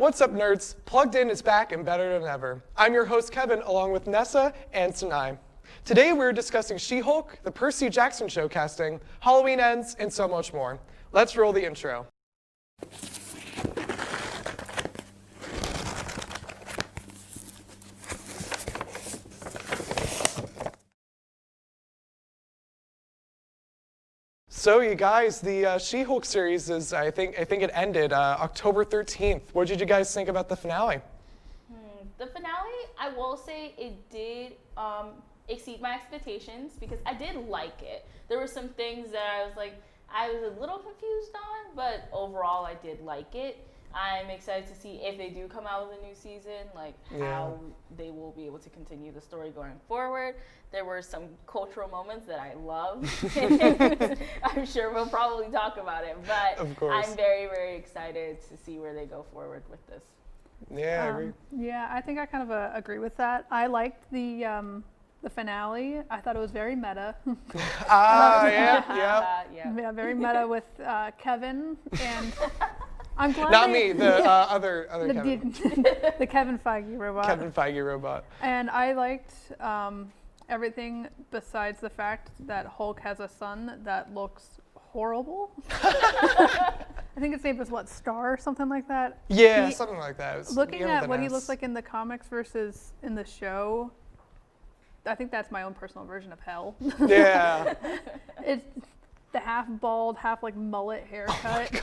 What's up, nerds? Plugged In is back and better than ever. I'm your host, Kevin, along with Nessa and Sinai. Today we're discussing She-Hulk, the Percy Jackson show casting, Halloween Ends, and so much more. Let's roll the intro. So you guys, the She-Hulk series is, I think it ended October 13th. What did you guys think about the finale? The finale, I will say it did exceed my expectations because I did like it. There were some things that I was a little confused on, but overall I did like it. I'm excited to see if they do come out with a new season, how they will be able to continue the story going forward. There were some cultural moments that I loved. I'm sure we'll probably talk about it, but of course. I'm very, very excited to see where they go forward with this. Yeah, I agree. Yeah, I think I kind of agree with that. I liked the finale. I thought it was very meta. Yeah, very meta with Kevin and. I'm glad Not me, the other Kevin. The Kevin Feige robot. Kevin Feige robot. And I liked everything besides the fact that Hulk has a son that looks horrible. I think his name was Star or something like that. Yeah, something like that. Looking at what he looks like in the comics versus in the show, I think that's my own personal version of hell. Yeah. It's the half bald, half mullet haircut.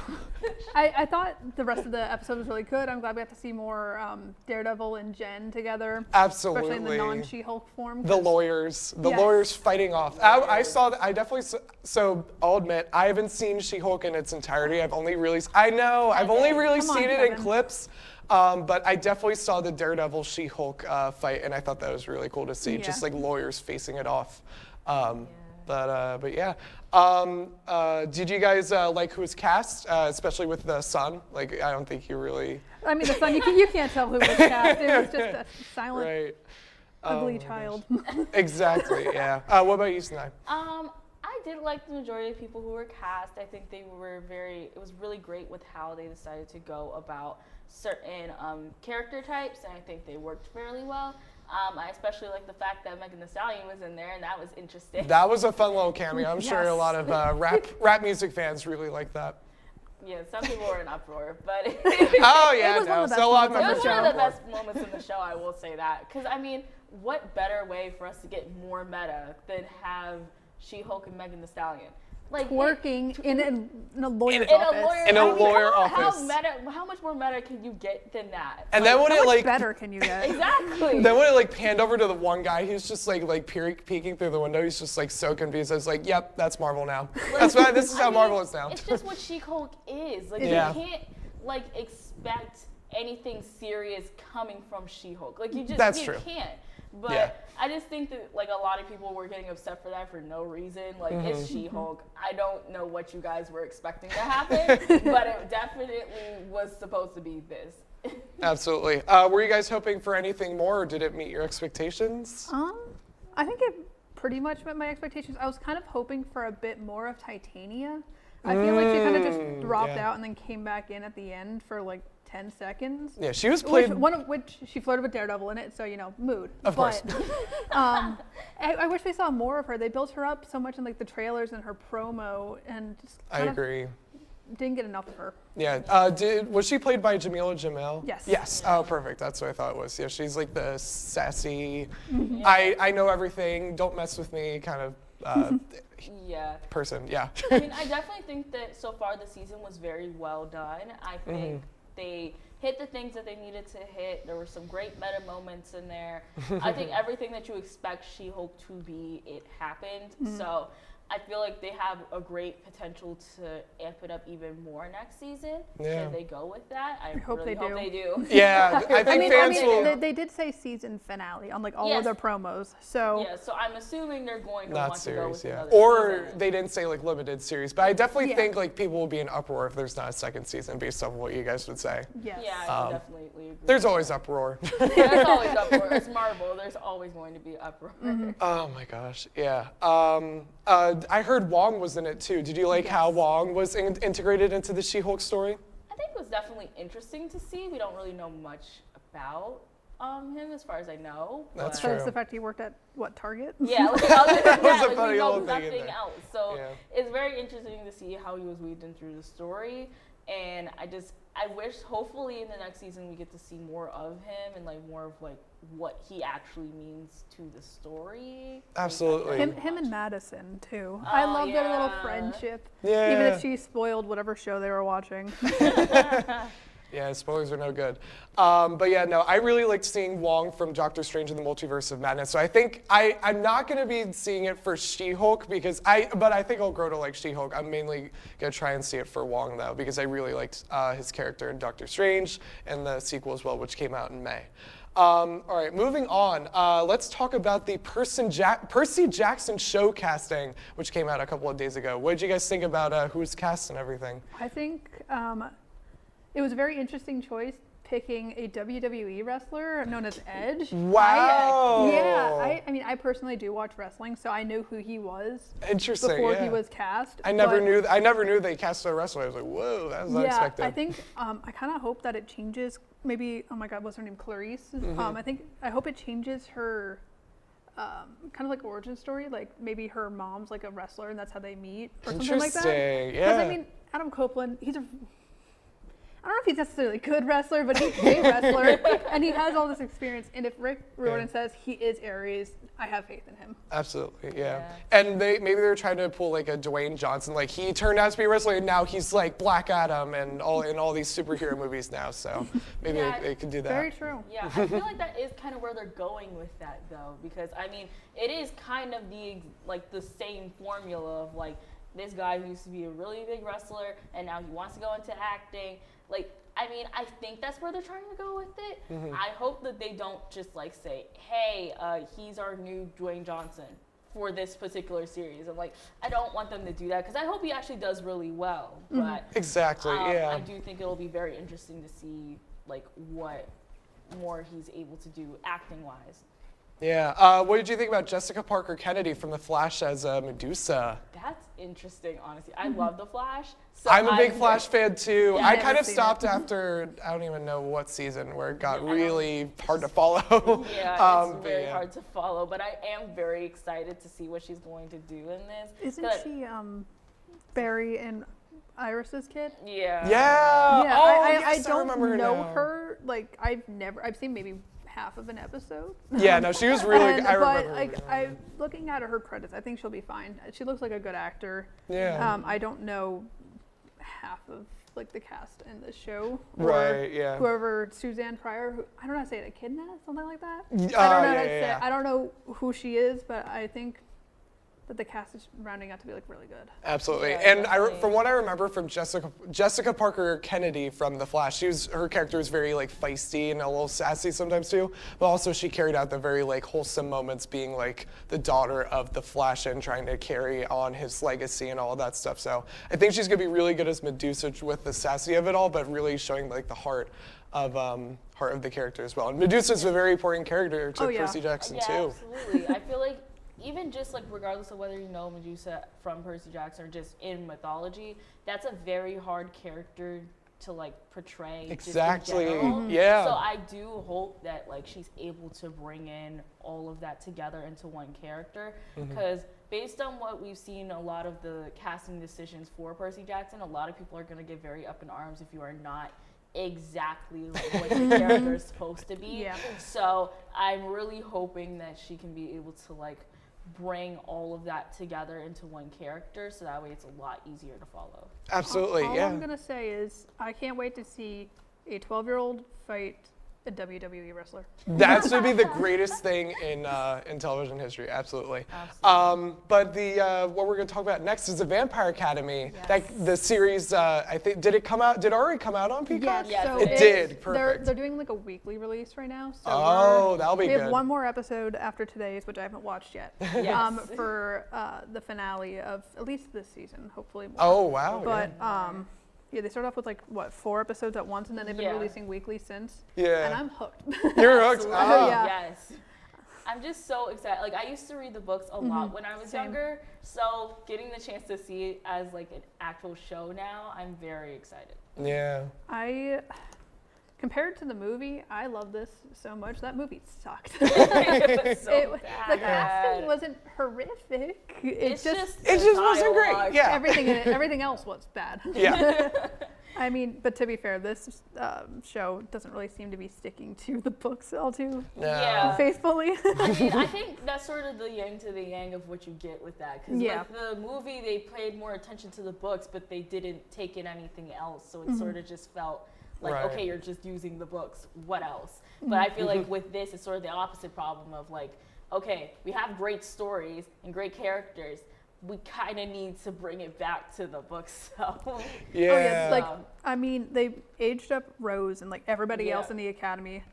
I thought the rest of the episode was really good. I'm glad we got to see more Daredevil and Jen together. Absolutely. Especially in the non-She-Hulk form. The lawyers fighting off. I saw that. I definitely. So I'll admit, I haven't seen She-Hulk in its entirety. I've only really seen it in clips. But I definitely saw the Daredevil She-Hulk fight, and I thought that was really cool to see. Just lawyers facing it off. But yeah. Did you guys like who was cast, especially with the son? I don't think you really. I mean, the son, you can't tell who was cast. It was just a silent, ugly child. Exactly, yeah. What about you, Sinai? I did like the majority of people who were cast. I think it was really great with how they decided to go about certain character types, and I think they worked fairly well. I especially like the fact that Megan Thee Stallion was in there, and that was interesting. That was a fun little cameo. I'm sure a lot of rap music fans really like that. Yeah, some people were in uproar, but oh yeah, it was one of the best moments in the show. I will say that, because I mean, what better way for us to get more meta than have She-Hulk and Megan Thee Stallion? Working in a lawyer's office. In a lawyer office. How much more meta can you get than that? And then when how much better can you get? Exactly. Then when it panned over to the one guy who's just peeking through the window, he's just so confused. I was like, yep, that's Marvel now. That's why this is how Marvel is now. It's just what She-Hulk is. You can't expect anything serious coming from She-Hulk. You can't. But I just think that a lot of people were getting upset for that for no reason. It's She-Hulk. I don't know what you guys were expecting to happen, but it definitely was supposed to be this. Absolutely. Were you guys hoping for anything more, or did it meet your expectations? I think it pretty much met my expectations. I was kind of hoping for a bit more of Titania. I feel like she kind of just dropped out and then came back in at the end for 10 seconds. Yeah, she was played. One of which she flirted with Daredevil in it, so mood. Of course. I wish we saw more of her. They built her up so much in the trailers and her promo, and just I agree. Didn't get enough of her. Yeah. Was she played by Jamila Jamil? Yes. Yes. Oh, perfect. That's what I thought it was. Yeah, she's the sassy, I know everything, don't mess with me kind of person. Yeah. I mean, I definitely think that so far the season was very well done. I think they hit the things that they needed to hit. There were some great meta moments in there. I think everything that you expect She-Hulk to be, it happened. So I feel like they have a great potential to amp it up even more next season. Yeah. Should they go with that? I hope really they hope they do. Yeah, I think fans will. They did say season finale on all of their promos. So yeah, so I'm assuming they're going to not want series, to go with another or season. They didn't say limited limited series, but I definitely think people will be in uproar if there's not a second season based on what you guys would say. Yes. Yeah, I definitely agree. There's always uproar. There's always uproar. It's Marvel. There's always going to be uproar. Oh my gosh, yeah. I heard Wong was in it too. Did you like how Wong was integrated into the She-Hulk story? I think was definitely interesting to see. We don't really know much about him as far as I know. That's So true. it's the fact he worked at, what, Target? Yeah, like, other than That was that, a like, funny we know little thing in nothing there. else. So Yeah. it's very interesting to see how he was weaved in through the story. And I wish, hopefully in the next season we get to see more of him and like more of like what he actually means to the story. Absolutely. Him and Madison, too. I love their little yeah. friendship. Yeah. Even if she spoiled whatever show they were watching. Yeah, spoilers are no good. But yeah, no, I really liked seeing Wong from Doctor Strange in the Multiverse of Madness. So I think I'm not going to be seeing it for She-Hulk but I think I'll grow to like She-Hulk. I'm mainly going to try and see it for Wong though, because I really liked his character in Doctor Strange and the sequel as well, which came out in May. All right, moving on. Let's talk about the Percy Jackson show casting, which came out a couple of days ago. What did you guys think about who's cast and everything? I think it was a very interesting choice picking a WWE wrestler known as Edge. Wow. I mean, I personally do watch wrestling, so I knew who he was Interesting. before Yeah. he was cast. I never knew they cast a wrestler. I was like, whoa, that was unexpected. I think I kind of hope that it changes. Maybe, oh my God, what's her name? Clarice. I hope it changes her kind of like origin story. Like maybe her mom's like a wrestler, and that's how they meet, or something like that. Interesting. Because Yeah. I mean, Adam Copeland, I don't know if he's necessarily a good wrestler, but he's a wrestler, and he has all this experience. And if Rick Riordan says he is Ares, I have faith in him. Absolutely, yeah. And maybe they're trying to pull like a Dwayne Johnson, like he turned out to be a wrestler, and now he's like Black Adam and in all these superhero movies now. So maybe they could do that. Very true. Yeah, I feel like that is kind of where they're going with that though, because I mean, it is kind of the same formula of like this guy who used to be a really big wrestler and now he wants to go into acting. Like, I mean, I think that's where they're trying to go with it. I hope that they don't just like say, hey, he's our new Dwayne Johnson for this particular series. I'm like, I don't want them to do that because I hope he actually does really well. But Exactly, yeah. I do think it'll be very interesting to see like what more he's able to do acting wise. Yeah. What did you think about Jessica Parker Kennedy from The Flash as Medusa? That's interesting, honestly. I love The Flash. So I'm a big Flash fan too. Yeah, I I've kind of seen stopped it. after, I don't even know what season, where it got really hard to follow. Yeah, it's but very hard to follow, but I am very excited to see what she's going to do in this. Isn't she Barry and Iris's kid? Yeah. Yeah. Yeah, Oh, I yes, don't remember her know now. her. Like I've seen maybe half of an episode. Yeah, no, she was really. I but remember. like, looking at her credits, I think she'll be fine. She looks like a good actor. Yeah. I don't know half of like the cast in the show. Or Right, yeah. Whoever Suzanne Pryor, I don't know how to say it, Echidna, something like that. I don't know yeah, how to say. yeah. I don't know who she is, but I think that the cast is rounding out to be like really good. Absolutely. Yeah, And definitely. from what I remember from Jessica Parker Kennedy from The Flash, her character was very like feisty and a little sassy sometimes too, but also she carried out the very like wholesome moments being like the daughter of The Flash and trying to carry on his legacy and all of that stuff. So I think she's gonna be really good as Medusa with the sassy of it all, but really showing like the heart of the character as well. And Medusa's a very important character to Oh, yeah. Percy Jackson Yeah, too. absolutely. I feel like even just like regardless of whether you know Medusa from Percy Jackson or just in mythology, that's a very hard character to like portray. Exactly. Just in general. Yeah. So I do hope that like she's able to bring in all of that together into one character, because based on what we've seen, a lot of the casting decisions for Percy Jackson, a lot of people are going to get very up in arms if you are not exactly like what the character is supposed to be. Yeah. So I'm really hoping that she can be able to like bring all of that together into one character, so that way it's a lot easier to follow. Absolutely, All yeah. I'm gonna say is I can't wait to see a 12-year-old fight a WWE wrestler. That's would be the greatest thing in television history, absolutely. But what we're going to talk about next is the Vampire Academy. Yes. The series, I think, did it already come out on Peacock? Yes, so it it's- did. Perfect. They're doing like a weekly release right now. So Oh, that'll be we good. have one more episode after today's, which I haven't watched yet. Yes. For the finale of at least this season, hopefully more. Oh, wow. But yeah, they start off with like 4 episodes at once, and then they've been Yeah. releasing weekly since. Yeah. And I'm hooked. You're hooked. Absolutely. Oh. Yeah. Yes. I'm just so excited. Like, I used to read the books a lot when I was Same. younger, so getting the chance to see it as like an actual show now, I'm very excited. Yeah. Compared to the movie, I love this so much. That movie sucked. It was so The bad. casting wasn't horrific. It's just It just wasn't great. dialogue. Yeah. Everything else was bad. Yeah. I mean, but to be fair, this show doesn't really seem to be sticking to the books all too No. Yeah. faithfully. I mean, I think that's sort of the yin to the yang of what you get with that. Because Yeah. with the movie, they paid more attention to the books, but they didn't take in anything else. So it sort of just felt like, Right. okay, you're just using the books. What else? But I feel like with this, it's sort of the opposite problem of like, okay, we have great stories and great characters. We kind of need to bring it back to the books. So Yeah. Oh yeah, like I mean, they aged up Rose and like everybody Yeah. else in the academy.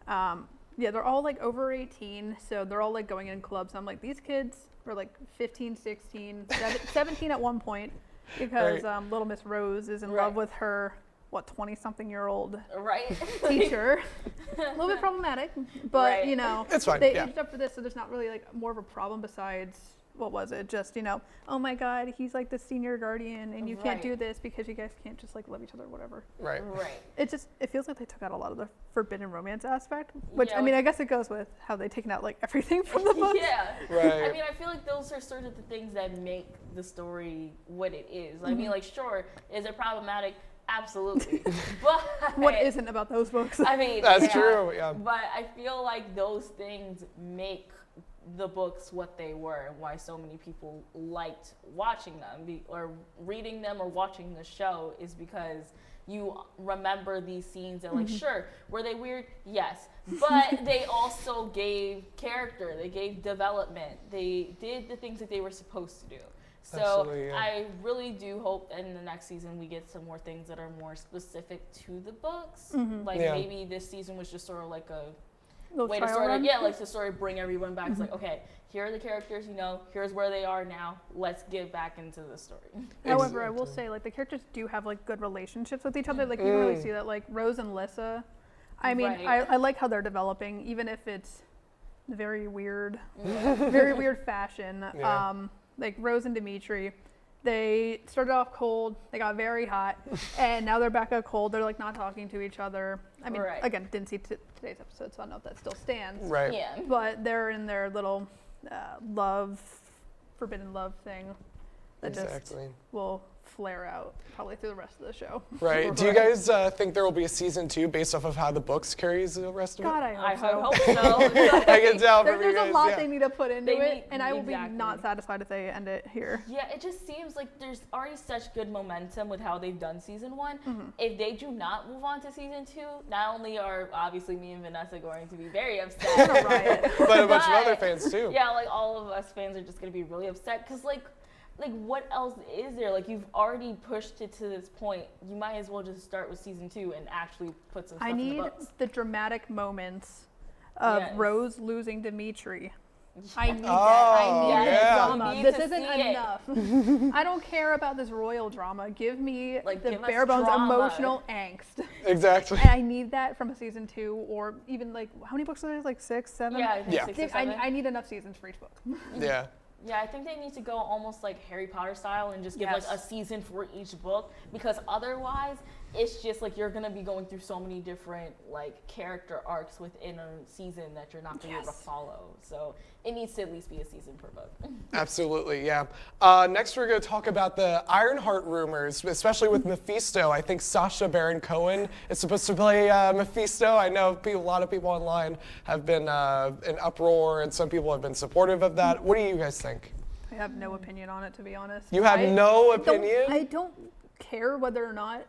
Yeah, they're all like over 18, so they're all like going in clubs. I'm like, these kids were like 15, 16, 17 at one point, because Right. Little Miss Rose is in Right. love with her 20-something-year-old right? teacher. A little bit problematic, but Right. you know, It's fine, they yeah. aged up for this, so there's not really like more of a problem besides, what was it? Just, you know, oh my God, he's like the senior guardian, and you can't Right. do this because you guys can't just like love each other or whatever. Right. Right. It feels like they took out a lot of the forbidden romance aspect, which Yeah, I mean, like- I guess it goes with how they taken out like everything from the book. Yeah. Right. I mean, I feel like those are sort of the things that make the story what it is. I mean, like, sure, is it problematic? Absolutely. But What isn't about those books? I mean, That's yeah. true, yeah. But I feel like those things make the books what they were, and why so many people liked watching them or reading them or watching the show is because you remember these scenes and like, sure, were they weird? Yes. But they also gave character, they gave development, they did the things that they were supposed to do. So Absolutely, yeah. I really do hope in the next season we get some more things that are more specific to the books. Like Yeah. maybe this season was just sort of like a Little way to trial sort run? of, yeah, like to sort of bring everyone back. It's like, okay, here are the characters, you know, here's where they are now. Let's get back into the story. However, I will Exactly. say like the characters do have like good relationships with each other. Like you can really see that. Like Rose and Lissa. I mean, Right. I like how they're developing, even if it's very weird, very weird fashion. Yeah. Like Rose and Dimitri. They started off cold, they got very hot, and now they're back at cold. They're like not talking to each other. I mean, Right. again, didn't see today's episode, so I don't know if that still stands. Right. Yeah. But they're in their little forbidden love thing that just Exactly. will flare out probably through the rest of the show. Right. Do you guys think there will be a season 2 based off of how the books carries the rest of God, it? I I hope so. hope so. I can tell from you There's guys. a lot yeah. they need to put into They it, need- and I will exactly. be not satisfied if they end it here. Yeah, it just seems like there's already such good momentum with how they've done season 1. If they do not move on to season 2, not only are obviously me and Vanessa going to be very upset, But a bunch of but- other fans too. yeah, like all of us fans are just gonna be really upset because like what else is there? Like you've already pushed it to this point. You might as well just start with season 2 and actually put some stuff I in need the books. the dramatic moments of Yes. Rose losing Dimitri. I need that. Oh, I need yeah. that drama. You need This to isn't see it. enough. I don't care about this royal drama. Give me Like, the give us bare bones drama. emotional angst. Exactly. And I need that from a season 2, or even like, how many books are there? Like 6, 7? Yeah, I think Yeah. 6 or Give- 7. I need enough seasons for each book. Yeah. Yeah, I think they need to go almost like Harry Potter style and just give Yes. like a season for each book, because otherwise it's just like you're gonna be going through so many different like character arcs within a season that you're not gonna be able to Yes. follow. So it needs to at least be a season per book. Absolutely, yeah. Next, we're going to talk about the IRONHEART rumors, especially with Mephisto. I think Sacha Baron Cohen is supposed to play Mephisto. I know a lot of people online have been in uproar, and some people have been supportive of that. What do you guys think? I have no opinion on it, to be honest. You have no opinion? I don't care whether or not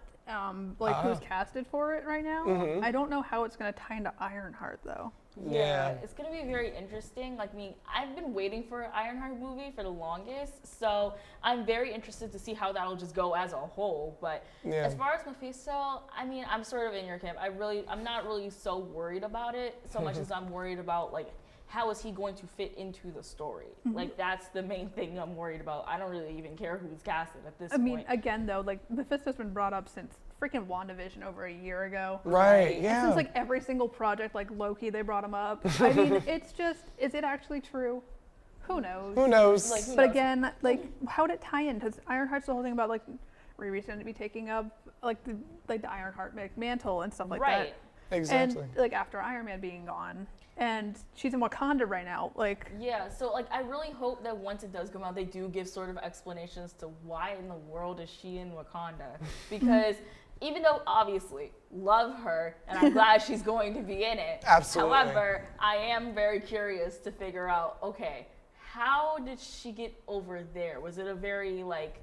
who's casted for it right now. Mm-hmm. I don't know how it's going to tie into Ironheart though. Yeah. It's gonna be very interesting. Like me, I've been waiting for an Ironheart movie for the longest, so I'm very interested to see how that'll just go as a whole. But Yeah. as far as Mephisto, I mean, I'm sort of in your camp. I'm not really so worried about it so much as I'm worried about like how is he going to fit into the story. Like that's the main thing I'm worried about. I don't really even care who's casted at this I mean, point. again though, like Mephisto's been brought up since freaking WandaVision over a year ago. Right, It yeah. seems like every single project, like Loki, they brought him up. I mean, it's just, is it actually true? Who knows? Who knows? Like, who But knows? again, like, how would it tie in? Because Ironheart's the whole thing about like Riri's going to be taking up like the Ironheart mantle and stuff like Right. that. Exactly. And like after Iron Man being gone, and she's in Wakanda right now. Like, Yeah, so like I really hope that once it does come out, they do give sort of explanations to why in the world is she in Wakanda? Because even though obviously love her and I'm glad she's going to be in it. Absolutely. However, I am very curious to figure out, okay, how did she get over there? Was it a very like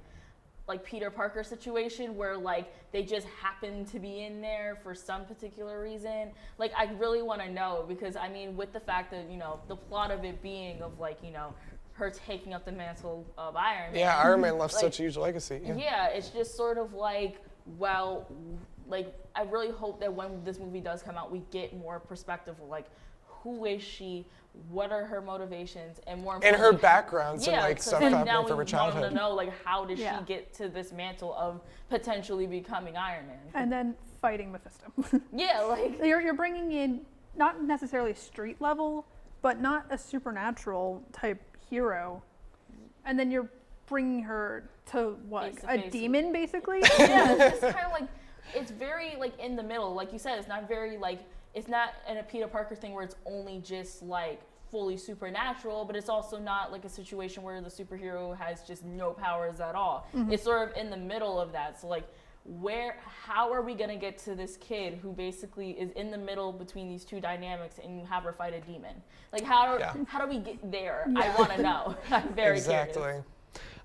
Peter Parker situation where like they just happened to be in there for some particular reason? Like I really want to know, because I mean, with the fact that, you know, the plot of it being of like, you know, her taking up the mantle of Iron Man. Yeah, Iron Man left like, such a huge legacy. Yeah, it's just sort of like, well, like I really hope that when this movie does come out, we get more perspective of like, who is she? What are her motivations? And more And importantly, her backgrounds and like 'cause stuff then happening now from we her childhood. want to know like how did Yeah. she get to this mantle of potentially becoming Iron Man? and then fighting Mephisto. Yeah, like you're bringing in not necessarily street level, but not a supernatural type hero, and then you're bringing her to what, Face to a face. demon basically. yeah, it's just kind of like, it's very like in the middle. Like you said, it's not very like, it's not in a Peter Parker thing where it's only just like fully supernatural, but it's also not like a situation where the superhero has just no powers at all. It's sort of in the middle of that. So like, how are we gonna get to this kid who basically is in the middle between these two dynamics and have her fight a demon? Like how do we get there? I want to know. I'm very Exactly. curious.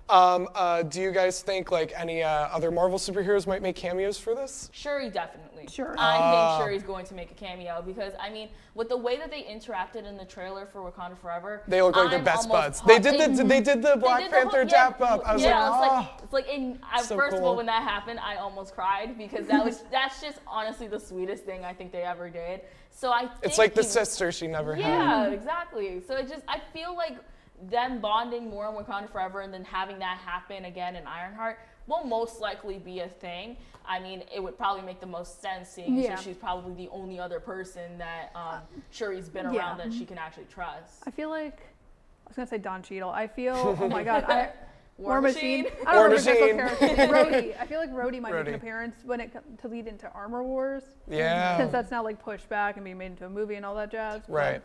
Do you guys think like any other Marvel superheroes might make cameos for this? Shuri definitely. Sure. I think Shuri's going to make a cameo because I mean, with the way that they interacted in the trailer for Wakanda Forever, They look like they're I'm best buds. almost They did the Black did the whole- Panther yeah, dap up. I was yeah, like, it's like so first of cool. all, when that happened, I almost cried because that's just honestly the sweetest thing I think they ever did. So I think it's like the he- sister she never had. Yeah, exactly. So I feel like them bonding more in Wakanda Forever and then having that happen again in Ironheart will most likely be a thing. I mean, it would probably make the most sense seeing Yeah. so she's probably the only other person that Shuri's been Yeah. around that she can actually trust. I feel like I was gonna say Don Cheadle. I feel, oh my god, War Machine? I don't War remember his Machine. actual character. Rhodey. I feel like Rhodey might make an Rhodey. appearance when it to lead into Armor Wars. Yeah. Since that's now like pushed back and being made into a movie and all that jazz. but Right.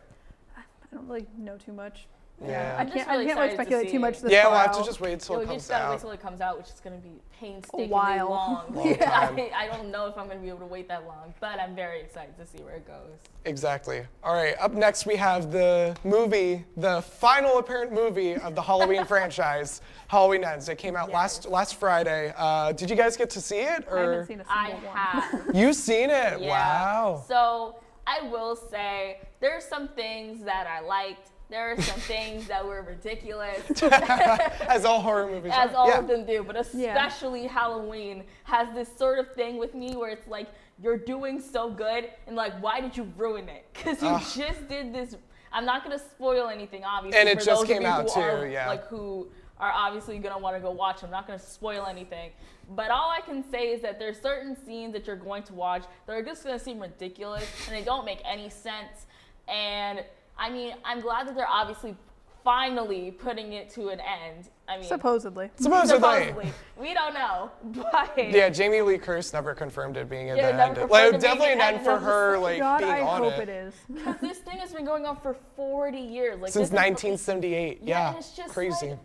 I don't really know too much. Yeah. I I'm just can't really really excited to speculate see too much it. this Yeah, far we'll have to out. just wait until Yo, it you comes just gotta wait out. till it comes out, which is gonna be painstakingly while. long. Long time. I don't know if I'm gonna be able to wait that long, but I'm very excited to see where it goes. Exactly. All right, up next we have the movie, the final apparent movie of the Halloween franchise, Halloween Ends. It came out last Friday. Did you guys get to see it? I haven't seen a I single one. have. You seen it? Yeah. Wow. So I will say there's some things that I liked. There are some things that were ridiculous, As all horror movies as are. all Yeah. of them do, but especially Halloween has this sort of thing with me where it's like, you're doing so good, and like, why did you ruin it? Because you just did this. I'm not gonna spoil anything, obviously. And it for just those of came you out who too, are, yeah. Like who are obviously gonna want to go watch. I'm not gonna spoil anything, but all I can say is that there's certain scenes that you're going to watch that are just gonna seem ridiculous and they don't make any sense. And I mean, I'm glad that they're obviously finally putting it to an end. I mean, Supposedly. Supposedly. we don't know, but Yeah, Jamie Lee Curtis never confirmed it being at Yeah, the never end. confirmed Like, it being definitely at an the end end for of the her, like God, being I on hope it. it is. because this thing has been going on for 40 years. Like Since this is- 1978. Yeah, and it's just crazy.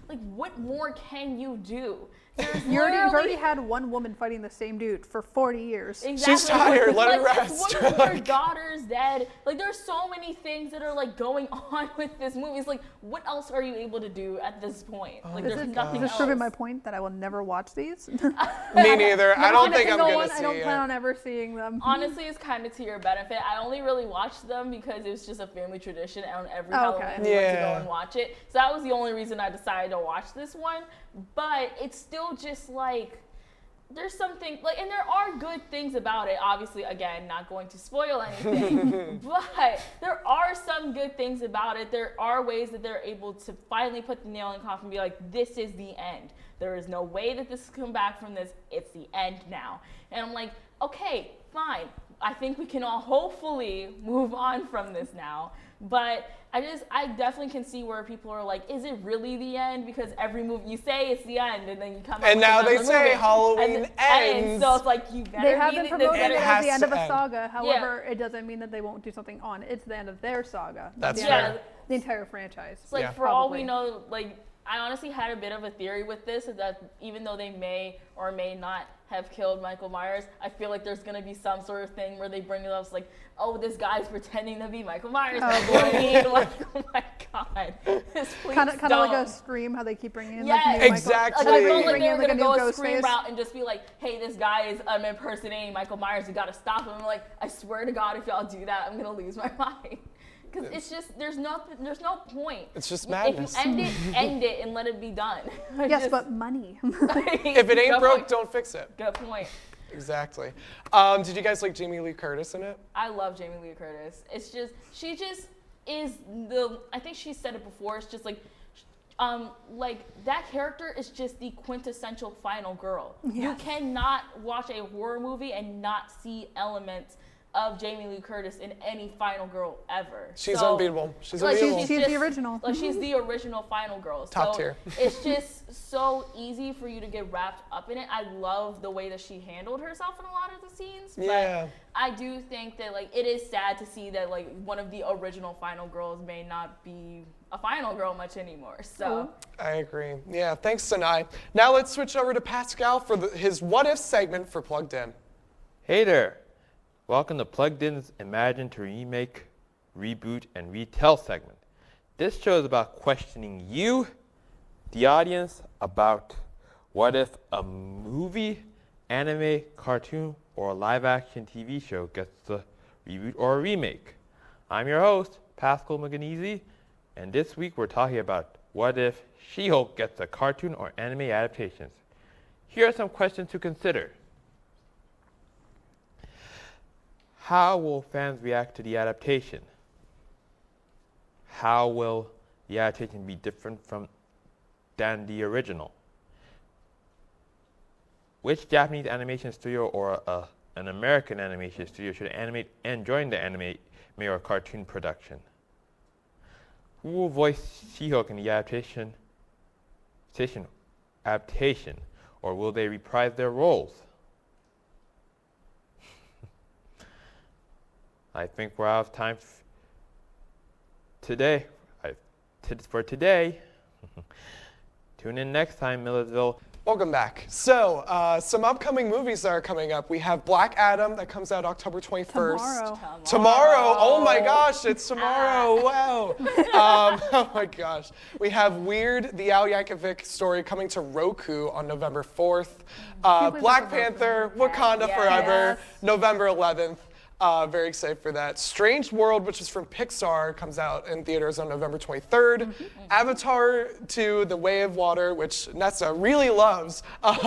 like what more can you do? There's You've already literally- had one woman fighting the same dude for 40 years. Exactly. She's tired, let her Like, rest. One of her daughter's dead. Like, there's so many things that are like going on with this movie. It's like, what else are you able to do at this point? Like, Is there's this, nothing is this else. proving my point that I will never watch these? Me neither. I don't Not a think I'm single gonna one. see I don't it. plan on ever seeing them. Honestly, it's kind of to your benefit. I only really watched them because it was just a family tradition. And on every Oh, okay. Halloween, we went to Yeah. go and watch it. So that was the only reason I decided to watch this one. But it's still just like, there's something like, and there are good things about it. Obviously, again, not going to spoil anything, but there are some good things about it. There are ways that they're able to finally put the nail in the coffin and be like, this is the end. There is no way that this can come back from this. It's the end now. And I'm like, okay, fine. I think we can all hopefully move on from this now. But I definitely can see where people are like, is it really the end? Because every movie you say it's the end, and then you come out And with now they another say movie, Halloween and ends. so it's like, you better They haven't promoted it It as has the end to of a end. saga. However, it doesn't mean that they won't do something on it. It's the end of their saga. That's the fair. end of the entire franchise. It's like, Yeah. for all we Probably. know, like, I honestly had a bit of a theory with this, is that even though they may or may not have killed Michael Myers, I feel like there's going to be some sort of thing where they bring it up, it's like, oh, this guy's pretending to be Michael Myers. Oh, like, oh my God. Please Kind of like don't. a Scream, how they keep bringing in Yes. like new Exactly. Like, I Michael, felt like bring they in, were like, gonna a new go a ghost Scream face. route and just be like, hey, this guy is impersonating Michael Myers. You gotta stop him. I'm like, I swear to God, if y'all do that, I'm gonna lose my mind. Because it's just, there's no point. It's just If madness. you end it and let it be done. Yes, but money. If it ain't Good broke, point. don't fix it. Good point. Exactly. Did you guys like Jamie Lee Curtis in it? I love Jamie Lee Curtis. It's just, she just is I think she said it before, it's just like that character is just the quintessential final girl. Yes. You cannot watch a horror movie and not see elements of Jamie Lee Curtis in any final girl ever. She's So, unbeatable. She's like, unbeatable. She's the original. Like, she's the original final girl. Top So tier. It's just so easy for you to get wrapped up in it. I love the way that she handled herself in a lot of the scenes. Yeah. But I do think that, like, it is sad to see that, like, one of the original final girls may not be a final girl much anymore. So I agree. Yeah, thanks, Sanai. Now let's switch over to Pascal for his What If segment for Plugged In. Hey there! Welcome to Plugged In's Imagine to Remake, Reboot, and Retell segment. This show is about questioning you, the audience, about what if a movie, anime, cartoon, or live-action TV show gets a reboot or a remake. I'm your host, Pascal Maganese, and this week we're talking about what if She-Hulk gets a cartoon or anime adaptations. Here are some questions to consider. How will fans react to the adaptation? How will the adaptation be different than the original? Which Japanese animation studio or an American animation studio should animate and join the anime or cartoon production? Who will voice She-Hulk in the adaptation, or will they reprise their roles? I think we're out of time today. For today, tune in next time, Millersville. Welcome back. So, some upcoming movies that are coming up. We have Black Adam that comes out October 21st. Tomorrow. Oh my gosh, it's tomorrow. Wow. Oh my gosh. We have Weird, the Al Yankovic story coming to Roku on November 4th. Black Panther, Wakanda Forever, November 11th. Very excited for that. Strange World, which is from Pixar, comes out in theaters on November 23rd. Avatar 2, The Way of Water, which Nessa really loves, comes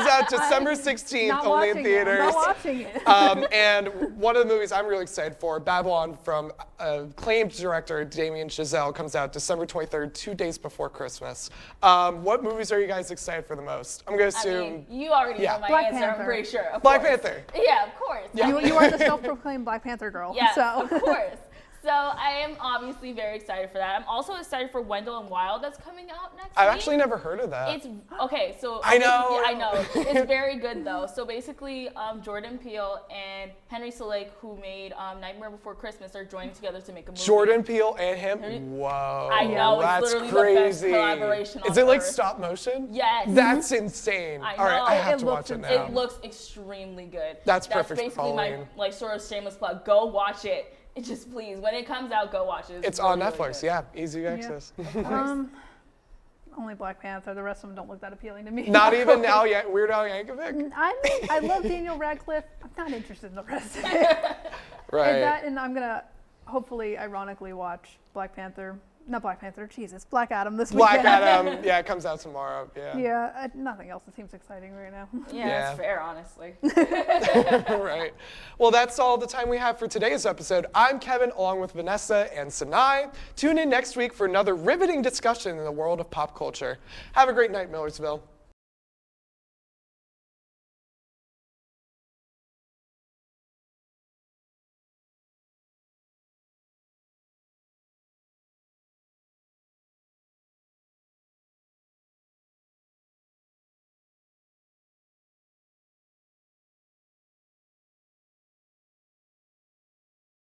out December 16th, Not only in watching theaters. it. Not watching it. And one of the movies I'm really excited for, Babylon, from acclaimed director Damien Chazelle, comes out December 23rd, 2 days before Christmas. What movies are you guys excited for the most? I'm going to I assume mean, you already know my Black answer, Panther. I'm pretty sure. Of Black course. Panther. Yeah, of course. Yeah. You are the self-proclaimed Black Panther girl. Yes, So. of course. So I am obviously very excited for that. I'm also excited for Wendell and Wild that's coming out next I've week. actually never heard of that. It's okay. So I know. Yeah, I know. It's very good though. So basically, Jordan Peele and Henry Selick, who made Nightmare Before Christmas, are joining together to make a movie. Jordan Peele and him? Whoa. I know, it's That's literally crazy. the best collaboration Is on it like earth. stop motion? Yes. That's insane. I All right, know. I have It to watch looks it now. It looks extremely good. That's perfect for basically my Halloween. sort of shameless plug. Go watch it. It just please, when it comes out, go watch it. It's really, on really Netflix, good. yeah, easy access. Only Black Panther. The rest of them don't look that appealing to me. Not even Weird Al Yankovic? I love Daniel Radcliffe. I'm not interested in the rest of it. Right. And I'm gonna hopefully, ironically, watch Black Panther not Black Panther, Jesus, Black Adam this Black weekend. Adam, yeah, it comes out tomorrow. Yeah. Yeah, nothing else that seems exciting right now. Yeah, Yeah. that's fair, honestly. Right. Well, that's all the time we have for today's episode. I'm Kevin, along with Vanessa and Sanai. Tune in next week for another riveting discussion in the world of pop culture. Have a great night, Millersville.